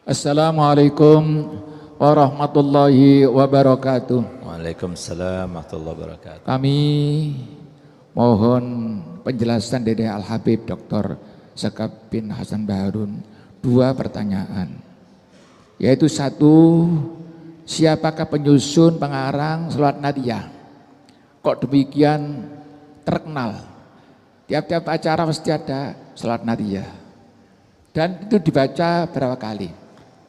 Assalamualaikum warahmatullahi wabarakatuh. Waalaikumsalam warahmatullahi wabarakatuh. Kami mohon penjelasan dari Al-Habib Dr. Sekap bin Hasan Baharun. Dua pertanyaan, yaitu satu, siapakah penyusun pengarang Sholawat Nariyah? Kok demikian terkenal? Tiap-tiap acara pasti ada Sholawat Nariyah. Dan itu dibaca berapa kali?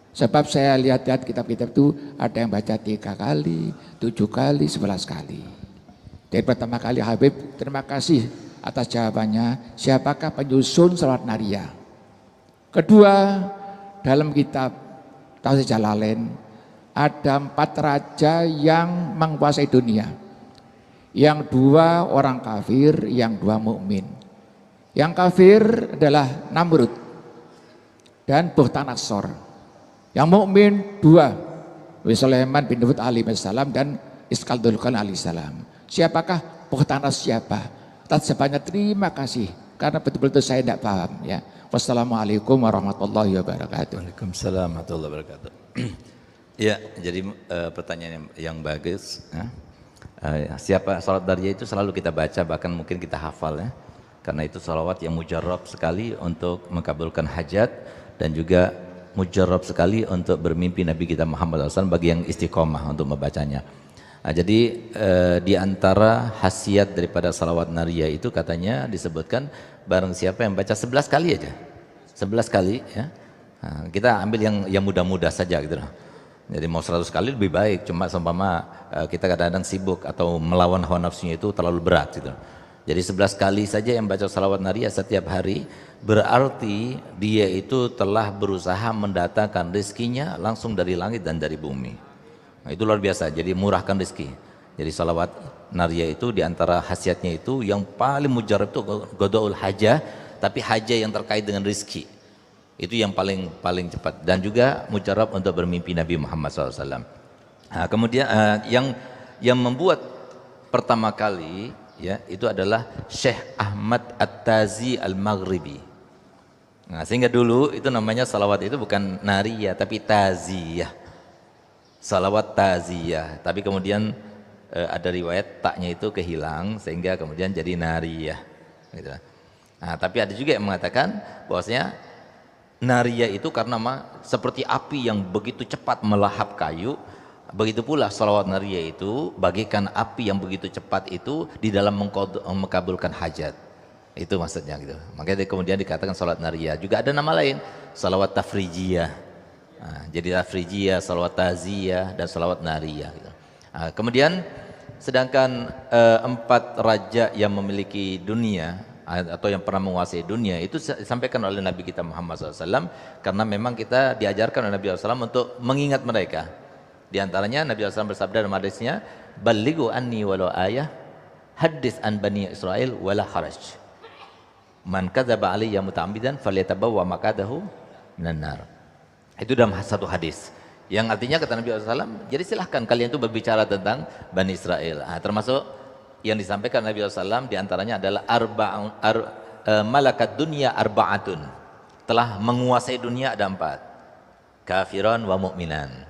Sebab saya lihat-lihat kitab-kitab itu ada yang baca 3 kali, 7 kali, 11 kali. Dari pertama kali Habib, terima kasih atas jawabannya. Siapakah penyusun Sholawat Nariyah? Kedua, dalam kitab Tafsir Jalalain ada 4 raja yang menguasai dunia. Yang 2 orang kafir, yang 2 mukmin. Yang kafir adalah Namrud dan Bukhtanasor. Yang mukmin 2, Sulaiman bin Daud alaihissalam dan Iskandar alaihissalam. Siapakah Bukhtanasor siapa? Atas jawabannya terima kasih, karena betul-betul saya tidak paham ya. Wassalamualaikum warahmatullahi wabarakatuh. Waalaikumsalam warahmatullahi wabarakatuh. Ya, jadi pertanyaan yang bagus. Siapa Sholawat Nariyah itu selalu kita baca, bahkan mungkin kita hafal ya. Karena itu sholawat yang mujarab sekali untuk mengabulkan hajat dan juga mujarab sekali untuk bermimpi Nabi kita Muhammad SAW bagi yang istiqomah untuk membacanya. Jadi di antara khasiat daripada salawat nariyah itu katanya disebutkan barang siapa yang baca 11 kali aja, 11 kali ya. Kita ambil yang mudah-mudah saja gitu loh. Jadi mau 100 kali lebih baik, cuma seumpama kita kadang-kadang sibuk atau melawan hawa nafsunya itu terlalu berat gitu. Jadi 11 kali saja yang baca salawat nariyah setiap hari, berarti dia itu telah berusaha mendatangkan rezekinya langsung dari langit dan dari bumi. Nah, itu luar biasa, jadi murahkan rezeki. Jadi salawat nariyah itu diantara khasiatnya itu yang paling mujarab itu qadaul hajah, tapi hajah yang terkait dengan rezeki. Itu yang paling cepat, dan juga mujarab untuk bermimpi Nabi Muhammad SAW. Nah, kemudian yang membuat pertama kali ya itu adalah Syekh Ahmad At-Tazi Al-Maghribi. Nah, sehingga dulu itu namanya salawat itu bukan nariyah tapi taziyah, salawat taziyah, tapi kemudian ada riwayat taknya itu kehilang sehingga kemudian jadi nariyah gitu. Nah, tapi ada juga yang mengatakan bahwasanya nariyah itu karena seperti api yang begitu cepat melahap kayu, begitu pula salawat nariyah itu bagaikan api yang begitu cepat itu di dalam mengkabulkan hajat. Itu maksudnya gitu. Makanya kemudian dikatakan salawat nariyah. Juga ada nama lain, salawat tafrijiyah. Nah, jadi tafrijiyah, salawat taziyah, dan salawat nariyah gitu. Nah, kemudian sedangkan 4 raja yang memiliki dunia atau yang pernah menguasai dunia itu disampaikan oleh Nabi kita Muhammad SAW, karena memang kita diajarkan oleh Nabi SAW untuk mengingat mereka. Di antaranya Nabi SAW bersabda dalam hadisnya, "Ballighu anni walau ayah, hadits an bani Israel wala haraj. Man kadzaba alayya muta'ammidan falyatabawwa maq'adahu minan nar." Itu dalam satu hadis. Yang artinya kata Nabi SAW, jadi silahkan kalian itu berbicara tentang Bani Israel. Termasuk yang disampaikan Nabi SAW diantaranya adalah malakat dunia arba'atun. Telah menguasai dunia ada 4. Kafiran wa mu'minan.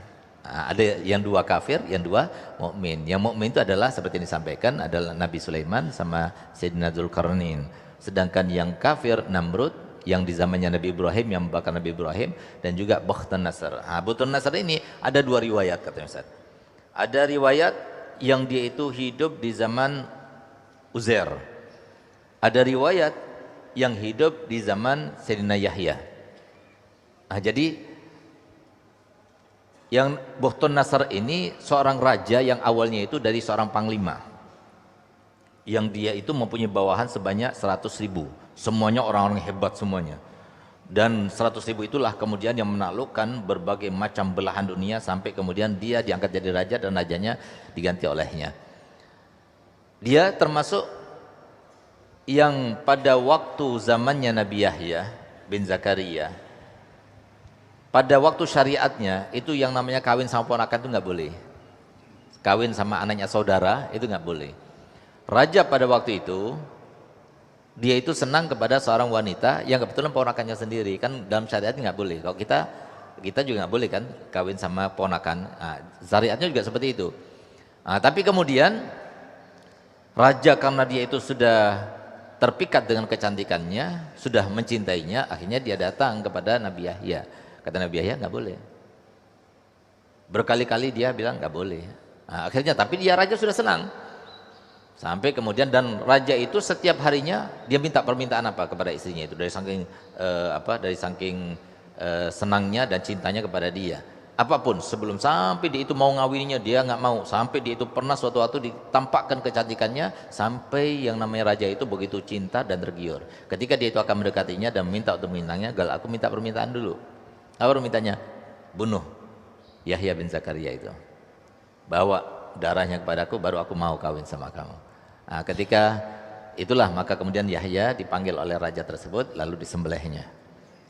Ada yang 2 kafir, yang 2 mukmin. Yang mukmin itu adalah seperti yang disampaikan adalah Nabi Sulaiman sama Sayyidina Dzulkarnain. Sedangkan yang kafir Namrud yang di zamannya Nabi Ibrahim, yang membakar Nabi Ibrahim, dan juga Bukhtanasor. Bukhtanasor ini ada 2 riwayat katanya Ustaz. Ada riwayat yang dia itu hidup di zaman Uzair. Ada riwayat yang hidup di zaman Sayyidina Yahya. Jadi yang Bukhtanasor ini seorang raja yang awalnya itu dari seorang panglima, yang dia itu mempunyai bawahan sebanyak 100.000, semuanya orang-orang hebat semuanya, dan 100.000 itulah kemudian yang menaklukkan berbagai macam belahan dunia sampai kemudian dia diangkat jadi raja dan rajanya diganti olehnya. Dia termasuk yang pada waktu zamannya Nabi Yahya bin Zakaria, pada waktu syariatnya itu yang namanya kawin sama ponakan itu nggak boleh, kawin sama anaknya saudara itu nggak boleh. Raja pada waktu itu dia itu senang kepada seorang wanita yang kebetulan ponakannya sendiri, kan dalam syariat nggak boleh. Kalau kita kita juga nggak boleh kan kawin sama ponakan. Nah, syariatnya juga seperti itu. Nah, tapi kemudian raja karena dia itu sudah terpikat dengan kecantikannya, sudah mencintainya, akhirnya dia datang kepada Nabi Yahya. Kata Nabi Yahya nggak boleh. Berkali-kali dia bilang nggak boleh. Nah, akhirnya tapi dia raja sudah senang. Sampai kemudian dan raja itu setiap harinya dia minta permintaan apa kepada istrinya itu dari saking senangnya dan cintanya kepada dia. Apapun sebelum sampai dia itu mau ngawininya dia nggak mau, sampai dia itu pernah suatu waktu ditampakkan kecantikannya sampai yang namanya raja itu begitu cinta dan tergiur. Ketika dia itu akan mendekatinya dan minta untuk memintanya, gal aku minta permintaan dulu. Apa permintaannya? Bunuh Yahya bin Zakaria itu. Bawa darahnya kepadaku baru aku mau kawin sama kamu. Nah, ketika itulah maka kemudian Yahya dipanggil oleh raja tersebut lalu disembelihnya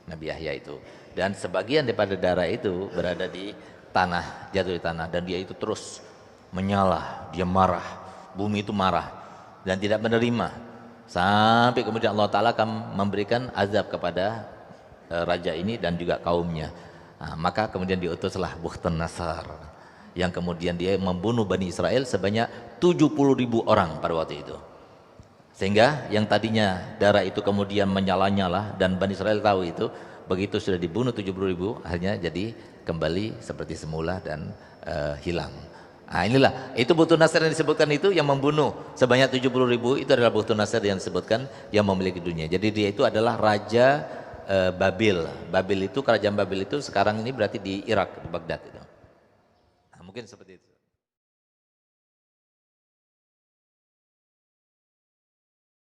Nabi Yahya itu. Dan sebagian daripada darah itu berada di tanah, jatuh di tanah dan dia itu terus menyala, dia marah, bumi itu marah dan tidak menerima sampai kemudian Allah Ta'ala akan memberikan azab kepada raja ini dan juga kaumnya. Nah, maka kemudian diutuslah Bukhtanasar yang kemudian dia membunuh Bani Israel sebanyak 70.000 orang pada waktu itu. Sehingga yang tadinya darah itu kemudian menyala-nyala dan Bani Israel tahu itu, begitu sudah dibunuh 70.000 akhirnya jadi kembali seperti semula dan hilang. Nah, inilah itu Bukhtanasar yang disebutkan itu yang membunuh sebanyak 70.000 itu adalah Bukhtanasar yang disebutkan yang memiliki dunia. Jadi dia itu adalah raja Babil. Babil itu kerajaan Babil itu sekarang ini berarti di Irak, di Baghdad itu. Nah, mungkin seperti itu.